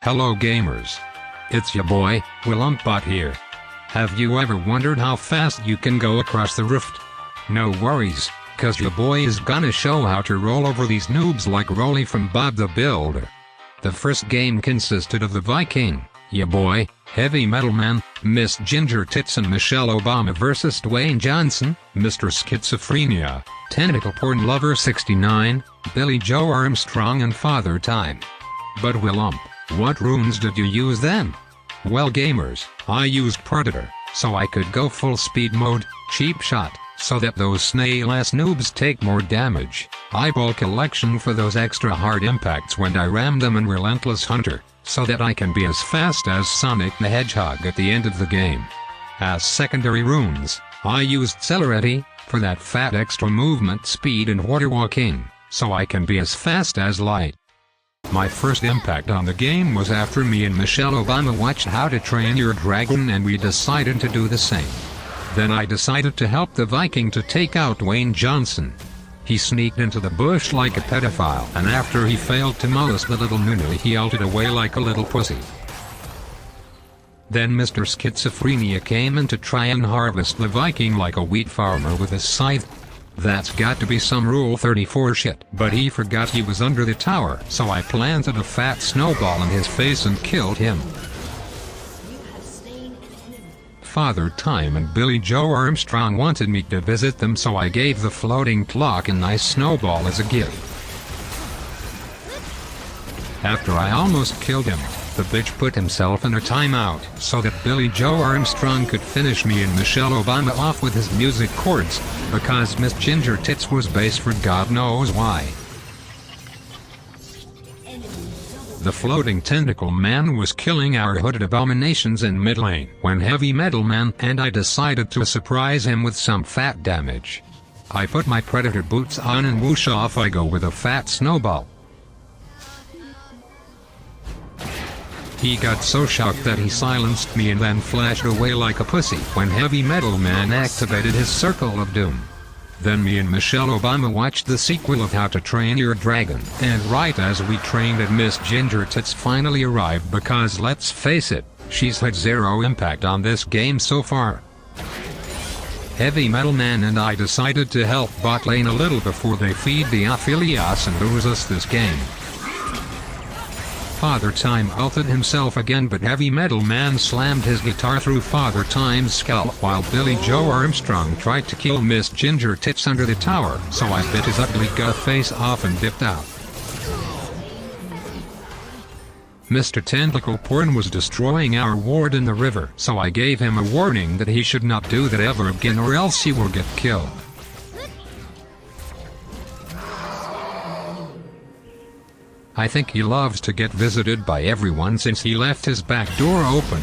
Hello gamers. It's ya boy, Willump here. Have you ever wondered how fast you can go across the rift? No worries, cause ya boy is gonna show how to roll over these noobs like Rolly from Bob the Builder. The first game consisted of the Viking, ya boy, Heavy Metal Man, Miss Ginger Tits and Michelle Obama versus Dwayne Johnson, Mr. Schizophrenia, Tentacle Porn Lover 69, Billy Joe Armstrong and Father Time. But Willump, what runes did you use then? Well gamers, I used Predator, so I could go full speed mode, cheap shot, so that those snail-ass noobs take more damage, eyeball collection for those extra hard impacts when I ram them, and Relentless Hunter, so that I can be as fast as Sonic the Hedgehog at the end of the game. As secondary runes, I used Celerity, for that fat extra movement speed and water walking, so I can be as fast as Light. My first impact on the game was after me and Michelle Obama watched How to Train Your Dragon, and we decided to do the same. Then I decided to help the Viking to take out Dwayne Johnson. He sneaked into the bush like a pedophile, and after he failed to molest the little Nunu, he ulted away like a little pussy. Then Mr. Schizophrenia came in to try and harvest the Viking like a wheat farmer with a scythe. That's got to be some Rule 34 shit, but he forgot he was under the tower, so I planted a fat snowball in his face and killed him. Father Time and Billy Joe Armstrong wanted me to visit them, so I gave the floating clock a nice snowball as a gift. After I almost killed him, the bitch put himself in a timeout so that Billy Joe Armstrong could finish me and Michelle Obama off with his music chords, because Miss Ginger Tits was bass for God knows why. The floating tentacle man was killing our hooded abominations in mid lane when Heavy Metal Man and I decided to surprise him with some fat damage. I put my Predator boots on and whoosh off I go with a fat snowball. He got so shocked that he silenced me and then flashed away like a pussy when Heavy Metal Man activated his Circle of Doom. Then me and Michelle Obama watched the sequel of How to Train Your Dragon, and right as we trained it, Miss Ginger Tits finally arrived, because let's face it, she's had zero impact on this game so far. Heavy Metal Man and I decided to help bot lane a little before they feed the Aphelios and lose us this game. Father Time ulted himself again, but Heavy Metal Man slammed his guitar through Father Time's skull while Billy Joe Armstrong tried to kill Miss Ginger Tits under the tower, so I bit his ugly gut face off and dipped out. Mr. Tentacle Porn was destroying our ward in the river, so I gave him a warning that he should not do that ever again or else he will get killed. I think he loves to get visited by everyone since he left his back door open.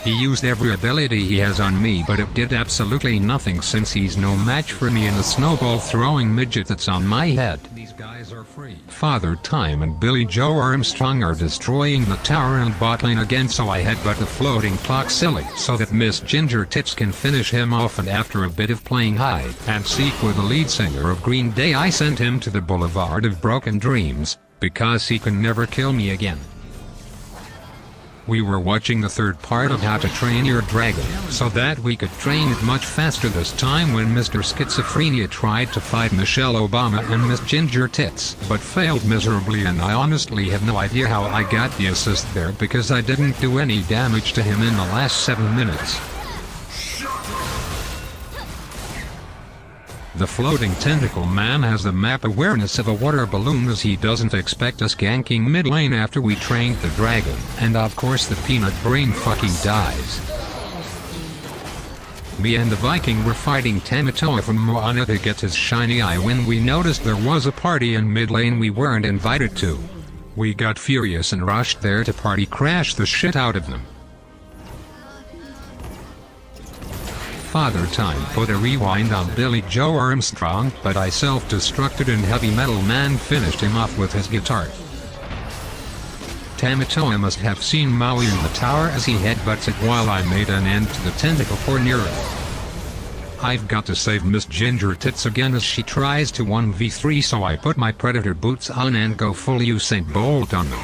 He used every ability he has on me, but it did absolutely nothing since he's no match for me and the snowball throwing midget that's on my head. These guys are free. Father Time and Billy Joe Armstrong are destroying the tower and bot lane again, so I headbutt the floating clock silly so that Miss Ginger Tits can finish him off, and after a bit of playing hide and seek with the lead singer of Green Day, I sent him to the Boulevard of Broken Dreams, because he can never kill me again. We were watching the third part of How to Train Your Dragon, so that we could train it much faster this time when Mr. Schizophrenia tried to fight Michelle Obama and Miss Ginger Tits, but failed miserably, and I honestly have no idea how I got the assist there because I didn't do any damage to him in the last 7 minutes. The floating tentacle man has the map awareness of a water balloon, as he doesn't expect us ganking mid lane after we trained the dragon, and of course the peanut brain fucking dies. Me and the Viking were fighting Tamatoa from Moana to get his shiny eye when we noticed there was a party in mid lane we weren't invited to. We got furious and rushed there to party crash the shit out of them. Father Time put a rewind on Billy Joe Armstrong, but I self-destructed and Heavy Metal Man finished him off with his guitar. Tamatoa must have seen Maui in the tower as he headbutts it while I made an end to the tentacle pornero. I've got to save Miss Ginger Tits again as she tries to 1v3, so I put my Predator boots on and go full Usain Bolt on them.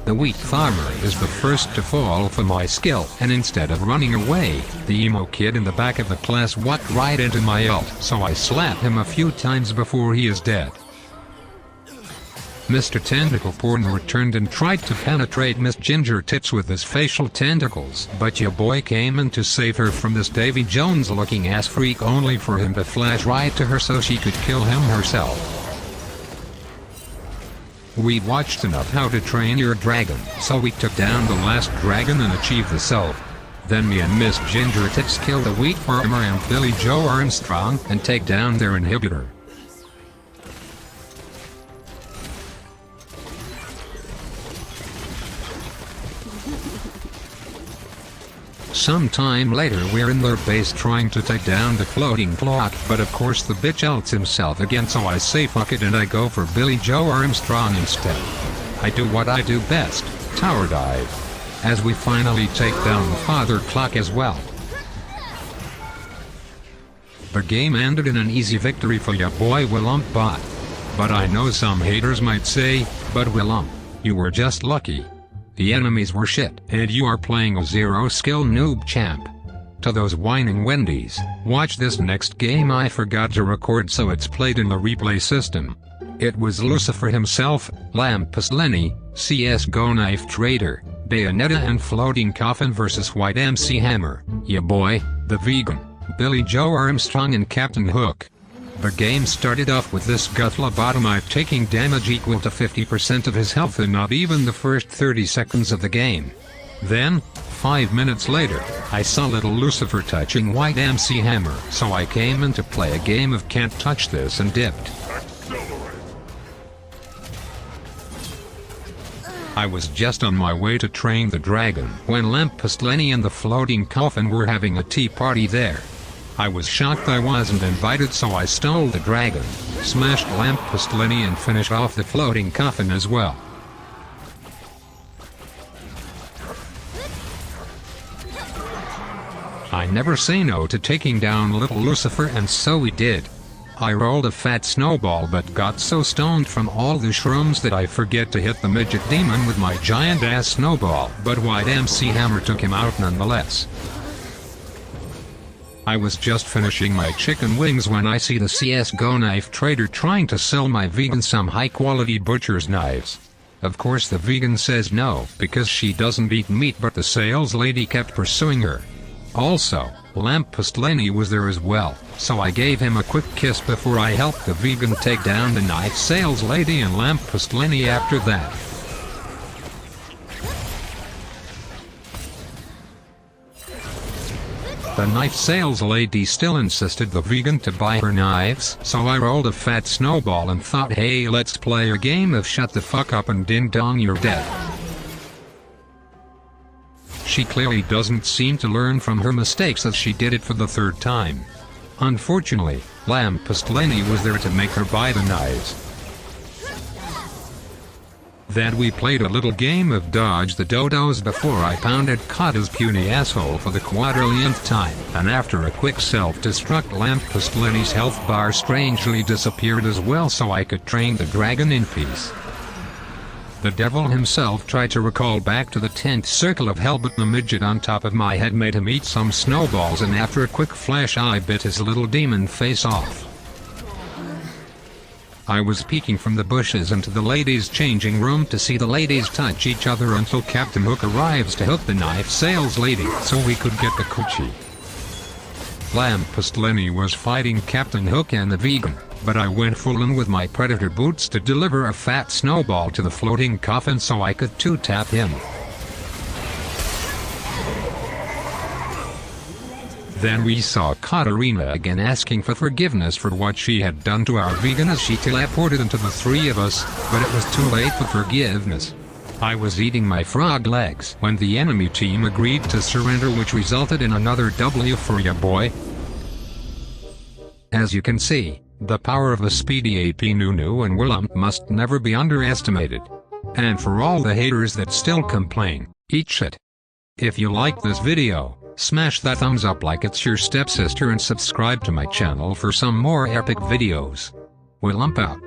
The wheat farmer is the first to fall for my skill, and instead of running away, the emo kid in the back of the class walked right into my ult, so I slap him a few times before he is dead. Mr. Tentacle Porn returned and tried to penetrate Miss Ginger Tits with his facial tentacles, but your boy came in to save her from this Davy Jones looking ass freak, only for him to flash right to her so she could kill him herself. We watched enough How to Train Your Dragon, so we took down the last dragon and achieved the self. Then me and Miss Ginger Tits kill the wheat farmer and Billy Joe Armstrong and take down their inhibitor. Sometime later we're in their base trying to take down the floating clock, but of course the bitch ults himself again, so I say fuck it and I go for Billy Joe Armstrong instead. I do what I do best, tower dive. As we finally take down the father clock as well. The game ended in an easy victory for your boy Willump bot. But I know some haters might say, but Willump, you were just lucky. The enemies were shit, and you are playing a zero-skill noob champ. To those whining Wendy's, watch this next game I forgot to record, so it's played in the replay system. It was Lucifer himself, Lampus Lenny, CSGO Knife Trader, Bayonetta and Floating Coffin vs White MC Hammer, ya boy, the vegan, Billy Joe Armstrong and Captain Hook. The game started off with this Guthla taking damage equal to 50% of his health in not even the first 30 seconds of the game. Then, 5 minutes later, I saw little Lucifer touching White MC Hammer, so I came in to play a game of Can't Touch This and dipped. I was just on my way to train the dragon when Lampus Lenny and the Floating Coffin were having a tea party there. I was shocked I wasn't invited, so I stole the dragon, smashed Lampus Lenny and finished off the Floating Coffin as well. I never say no to taking down little Lucifer, and so we did. I rolled a fat snowball but got so stoned from all the shrooms that I forget to hit the midget demon with my giant ass snowball, but White MC Hammer took him out nonetheless. I was just finishing my chicken wings when I see the CSGO Knife Trader trying to sell my vegan some high-quality butcher's knives. Of course the vegan says no, because she doesn't eat meat, but the sales lady kept pursuing her. Also, Lampus Lenny was there as well, so I gave him a quick kiss before I helped the vegan take down the knife sales lady and Lampus Lenny after that. The knife sales lady still insisted the vegan to buy her knives, so I rolled a fat snowball and thought, hey, let's play a game of shut the fuck up and ding dong you're dead. She clearly doesn't seem to learn from her mistakes, as she did it for the third time. Unfortunately, Lampus Lenny was there to make her buy the knives. Then we played a little game of dodge the dodos before I pounded Kata's puny asshole for the quadrillionth time, and after a quick self-destruct Lampus Lenny's health bar strangely disappeared as well, so I could train the dragon in peace. The devil himself tried to recall back to the 10th circle of hell, but the midget on top of my head made him eat some snowballs, and after a quick flash I bit his little demon face off. I was peeking from the bushes into the ladies' changing room to see the ladies touch each other until Captain Hook arrives to hook the knife sales lady so we could get the coochie. Lampus Lenny was fighting Captain Hook and the vegan, but I went full in with my predator boots to deliver a fat snowball to the Floating Coffin so I could two-tap him. Then we saw Katarina again asking for forgiveness for what she had done to our vegan as she teleported into the three of us, but it was too late for forgiveness. I was eating my frog legs when the enemy team agreed to surrender, which resulted in another W for ya boy. As you can see, the power of a speedy AP Nunu and Willump must never be underestimated. And for all the haters that still complain, eat shit. If you like this video, smash that thumbs up like it's your stepsister and subscribe to my channel for some more epic videos. Willump out.